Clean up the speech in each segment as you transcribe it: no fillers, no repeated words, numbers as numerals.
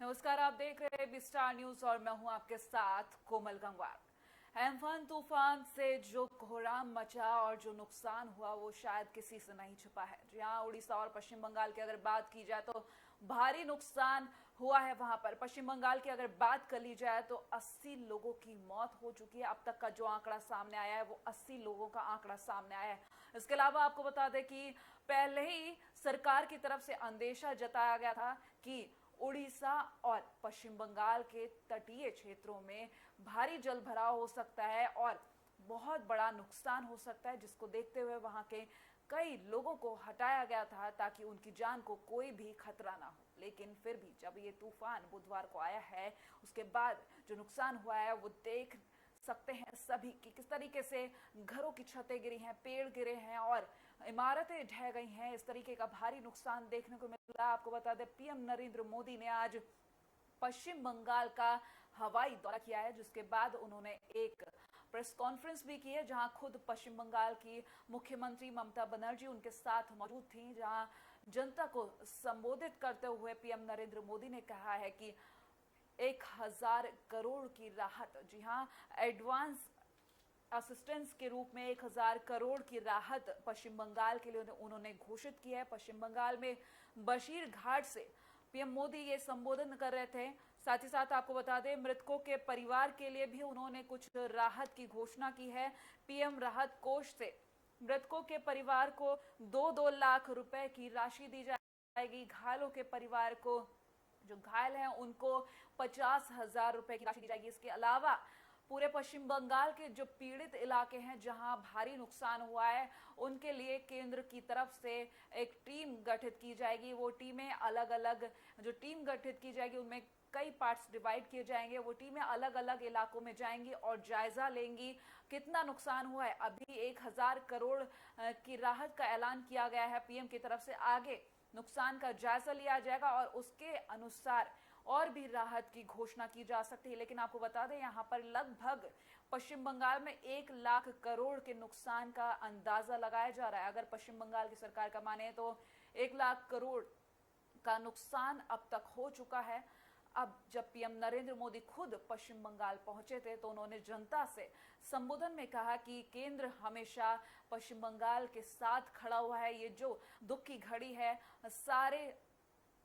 नमस्कार, आप देख रहे हैं स्टार न्यूज और मैं हूं आपके साथ कोमल गंगवार। एम्फन तूफान से जो कोहराम मचा और जो नुकसान हुआ वो शायद किसी से नहीं छुपा है। जहां उड़ीसा और पश्चिम बंगाल की अगर बात की जाए तो भारी नुकसान हुआ है। वहां पर पश्चिम बंगाल की अगर बात कर ली जाए तो 80 लोगों की मौत हो चुकी है। अब तक का जो आंकड़ा सामने आया है वो 80 लोगों का आंकड़ा सामने आया है। इसके अलावा आपको बता दें कि पहले ही सरकार की तरफ से अंदेशा जताया गया था कि उड़ीसा और पश्चिम बंगाल के तटीय क्षेत्रों में भारी जल भराव हो सकता है और बहुत बड़ा नुकसान हो सकता है, जिसको देखते हुए वहां के कई लोगों को हटाया गया था ताकि उनकी जान को कोई भी खतरा ना हो। लेकिन फिर भी जब ये तूफान बुधवार को आया है, उसके बाद जो नुकसान हुआ है वो देख सकते हैं सभी कि किस तरीके से घरों की छतें गिरी हैं, पेड़ गिरे हैं और इमारतें ढह गई हैं। इस तरीके का भारी नुकसान देखने को मिला। आपको बता दें, पीएम नरेंद्र मोदी ने आज पश्चिम बंगाल का हवाई दौरा किया है, जिसके बाद उन्होंने एक प्रेस कॉन्फ्रेंस भी की है जहां खुद पश्चिम बंगाल की मुख्यमंत्री ममता बनर्जी उनके साथ मौजूद थी। जहां जनता को संबोधित करते हुए पीएम नरेंद्र मोदी ने कहा है कि 1000 करोड़ की राहत, जी हां, एडवांस असिस्टेंस के रूप में 1000 करोड़ की राहत पश्चिम बंगाल के लिए उन्होंने घोषित की है। पश्चिम बंगाल में बशीर घाट से पीएम मोदी ये संबोधन कर रहे थे। साथ ही साथ आपको बता दें, मृतकों के परिवार के लिए भी उन्होंने कुछ राहत की घोषणा की है। पीएम राहत कोष से मृतकों के परिवार को 2-2 लाख रुपए की राशि दी जाएगी। घायलों के परिवार को, जो घायल हैं, उनको 50,000 रुपए की राशि दी जाएगी। इसके अलावा पूरे पश्चिम बंगाल के जो पीड़ित इलाके हैं जहां भारी नुकसान हुआ है, उनके लिए केंद्र की तरफ से एक टीम गठित की जाएगी। वो टीमें अलग अलग, जो टीम गठित की जाएगी उनमें कई पार्ट्स डिवाइड किए जाएंगे। वो टीमें अलग अलग इलाकों में जाएंगी और जायजा लेंगी कितना नुकसान हुआ है। अभी 1000 करोड़ की राहत का ऐलान किया गया है पीएम की तरफ से। आगे नुकसान का जायजा लिया जाएगा और उसके अनुसार और भी राहत की घोषणा की जा सकती है। लेकिन आपको बता दें, यहाँ पर लगभग पश्चिम बंगाल में 1 लाख करोड़ के नुकसान का अंदाजा लगाया जा रहा है। अगर पश्चिम बंगाल की सरकार का माने तो 1 लाख करोड़ का नुकसान अब तक हो चुका है। अब जब पीएम नरेंद्र मोदी खुद पश्चिम बंगाल पहुंचे थे तो उन्होंने जनता से संबोधन में कहा कि केंद्र हमेशा पश्चिम बंगाल के साथ खड़ा हुआ है। ये जो दुख की घड़ी है, सारे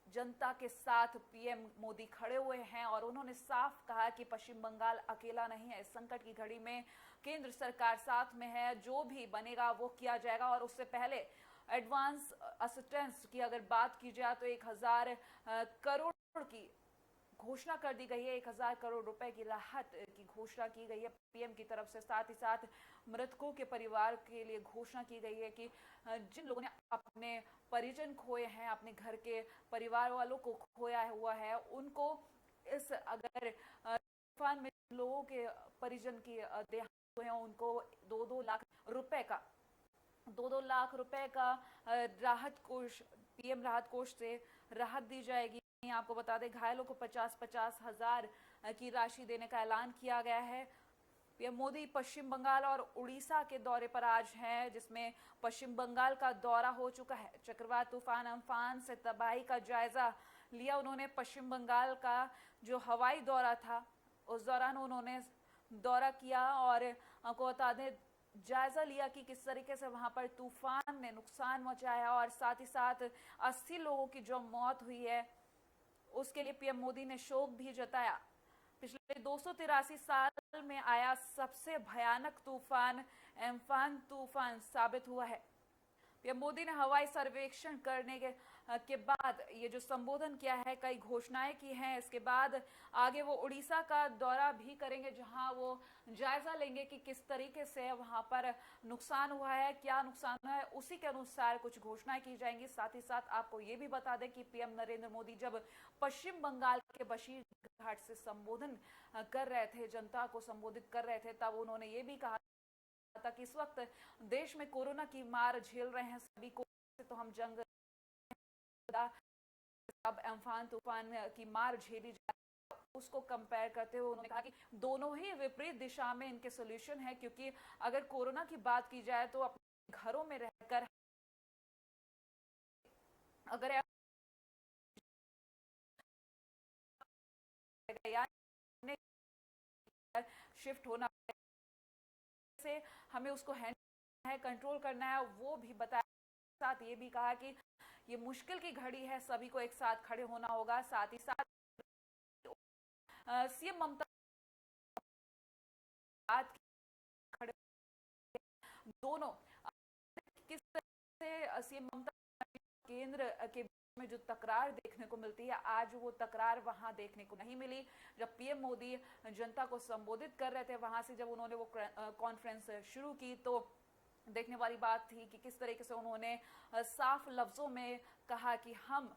जनता के साथ पीएम मोदी खड़े हुए हैं और उन्होंने साफ कहा कि पश्चिम बंगाल अकेला नहीं है। इस संकट की घड़ी में केंद्र सरकार साथ में है, जो भी बनेगा वो किया जाएगा। और उससे पहले एडवांस असिस्टेंस की अगर बात की जाए तो 1000 करोड़ की घोषणा कर दी गई है। 1000 करोड़ रुपए की राहत की घोषणा की गई है पीएम की तरफ से। साथ ही साथ मृतकों के परिवार के लिए घोषणा की गई है कि जिन लोगों ने अपने परिजन खोए हैं, अपने घर के परिवार वालों को खोया हुआ है, उनको इस अगर तूफान में लोगों के परिजन की देहांत हुए हैं, उनको 2-2 लाख रुपए का 2-2 लाख रुपए का राहत कोष, पीएम राहत कोष से राहत दी जाएगी। आपको बता दें, घायलों को 50-50 हजार की राशि देने का ऐलान किया गया है। पीएम मोदी पश्चिम बंगाल और उड़ीसा के दौरे पर आज हैं, जिसमें पश्चिम बंगाल का दौरा हो चुका है। चक्रवात तूफान अम्फान से तबाही का जायजा लिया उन्होंने। पश्चिम बंगाल का जो हवाई दौरा था उस दौरान उन्होंने दौरा किया और आपको बता दें, जायजा लिया कि किस तरीके से वहां पर तूफान ने नुकसान मचाया और साथ ही साथ 80 लोगों की जो मौत हुई है उसके लिए पीएम मोदी ने शोक भी जताया। पिछले 283 साल में आया सबसे भयानक तूफान एम्फान तूफान साबित हुआ है। पीएम मोदी ने हवाई सर्वेक्षण करने के बाद ये जो संबोधन किया है, कई घोषणाएं की हैं। इसके बाद आगे वो उड़ीसा का दौरा भी करेंगे, जहां वो जायजा लेंगे कि किस तरीके से वहां पर नुकसान हुआ है, क्या नुकसान हुआ है। उसी के अनुसार कुछ घोषणाएं की जाएंगी। साथ ही साथ आपको ये भी बता दें कि पीएम नरेंद्र मोदी जब पश्चिम बंगाल के बशीर घाट से संबोधन कर रहे थे, जनता को संबोधित कर रहे थे, तब उन्होंने ये भी कहा था कि इस वक्त देश में कोरोना की मार झेल रहे हैं सभी को, तो हम जंग, अब अम्फान तूफान की मार झेली जाए, उसको कंपेयर करते हुए उन्होंने कहा कि दोनों ही विपरीत दिशा में इनके सॉल्यूशन है। क्योंकि अगर कोरोना की बात की जाए तो अपने घरों में रहकर अगर शिफ्ट होना से हमें उसको हैंडल है, कंट्रोल करना है, वो भी बताया। साथ ये भी कहा कि ये मुश्किल की घड़ी है, सभी को एक साथ खड़े होना होगा। साथ ही साथ सीएम ममता खड़े दोनों किस तरह से सीएम ममता केंद्र के बीच में जो तकरार देखने को मिलती है, आज वो तकरार वहां देखने को नहीं मिली। जब पीएम मोदी जनता को संबोधित कर रहे थे, वहां से जब उन्होंने वो कॉन्फ्रेंस शुरू की, तो देखने वाली बात थी कि किस तरीके से उन्होंने साफ लफ्जों में कहा कि हम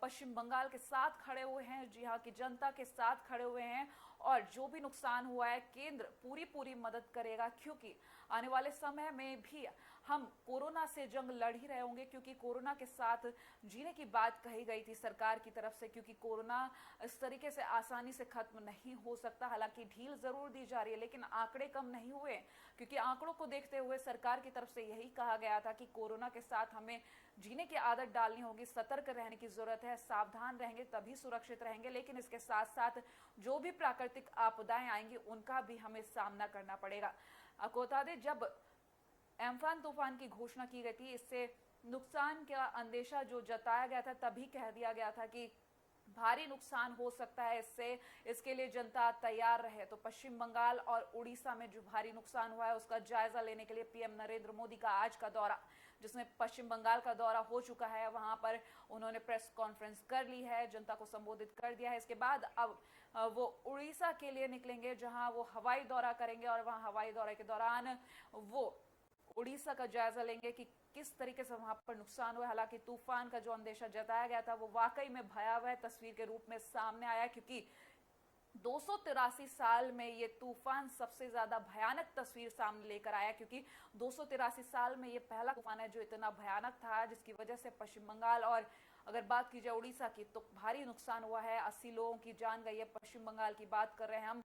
पश्चिम बंगाल के साथ खड़े हुए हैं, जी हाँ, की जनता के साथ खड़े हुए हैं, और जो भी नुकसान हुआ है केंद्र पूरी मदद करेगा, क्योंकि आने वाले समय में भी हम कोरोना से जंग लड़ ही रहे होंगे, क्योंकि कोरोना के साथ जीने की बात कही गई थी सरकार की तरफ से, क्योंकि कोरोना इस तरीके से आसानी से खत्म नहीं हो सकता। हालांकि ढील जरूर दी जा रही है, लेकिन आंकड़े कम नहीं हुए, क्योंकि आंकड़ों को देखते हुए सरकार की तरफ से यही कहा गया था कि कोरोना के साथ हमें जीने की आदत डालनी होगी, सतर्क रहने की जरूरत है, सावधान रहेंगे तभी सुरक्षित रहेंगे। लेकिन इसके साथ साथ जो भी प्राकृतिक आपदाएं आएंगी उनका भी हमें सामना करना पड़ेगा। आपको बता दें, जब एम्फान तूफान की घोषणा की गई थी, इससे नुकसान का अंदेशा जो जताया गया था, तभी कह दिया गया था कि भारी नुकसान हो सकता है इससे, इसके लिए जनता तैयार रहे। तो पश्चिम बंगाल और उड़ीसा में जो भारी नुकसान हुआ है उसका जायजा लेने के लिए पीएम नरेंद्र मोदी का आज का दौरा, जिसमें पश्चिम बंगाल का दौरा हो चुका है, वहां पर उन्होंने प्रेस कॉन्फ्रेंस कर ली है, जनता को संबोधित कर दिया है। इसके बाद अब वो उड़ीसा के लिए निकलेंगे, जहां वो हवाई दौरा करेंगे, और वहां हवाई दौरे के दौरान वो उड़ीसा का जायजा लेंगे कि किस तरीके से वहां पर नुकसान हुआ। हालांकि तूफान का जो अंदेशा जताया गया था वो वाकई में भयावह तस्वीर के रूप में सामने आया, क्योंकि 283 साल में ये तूफान सबसे ज्यादा भयानक तस्वीर सामने लेकर आया, क्योंकि 283 साल में ये पहला तूफान है जो इतना भयानक था, जिसकी वजह से पश्चिम बंगाल और अगर बात की जाए उड़ीसा की तो भारी नुकसान हुआ है। 80 लोगों की जान गई है। पश्चिम बंगाल की बात कर रहे हैं हम,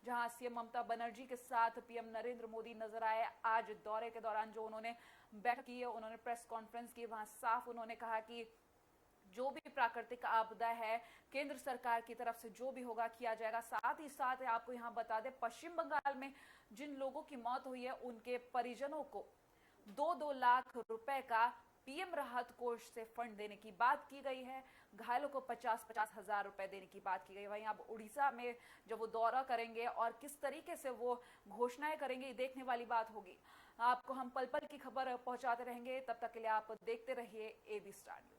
जहां सीएम ममता बनर्जी के साथ पीएम नरेंद्र मोदी नजर आए। आज दौरे के दौरान जो उन्होंने बैठक की है, उन्होंने प्रेस कॉन्फ्रेंस की, वहां साफ उन्होंने कहा कि जो भी प्राकृतिक आपदा है केंद्र सरकार की तरफ से जो भी होगा किया जाएगा। साथ ही साथ आपको यहां बता दें, पश्चिम बंगाल में जिन लोगों की मौत हुई है उनके परिजनों को 2-2 लाख रुपए का पीएम राहत कोष से फंड देने की बात की गई है। घायलों को 50-50 हजार रुपए देने की बात की गई। वहीं अब उड़ीसा में जब वो दौरा करेंगे और किस तरीके से वो घोषणाएं करेंगे, देखने वाली बात होगी। आपको हम पल पल की खबर पहुंचाते रहेंगे, तब तक के लिए आप देखते रहिए AB स्टार न्यूज।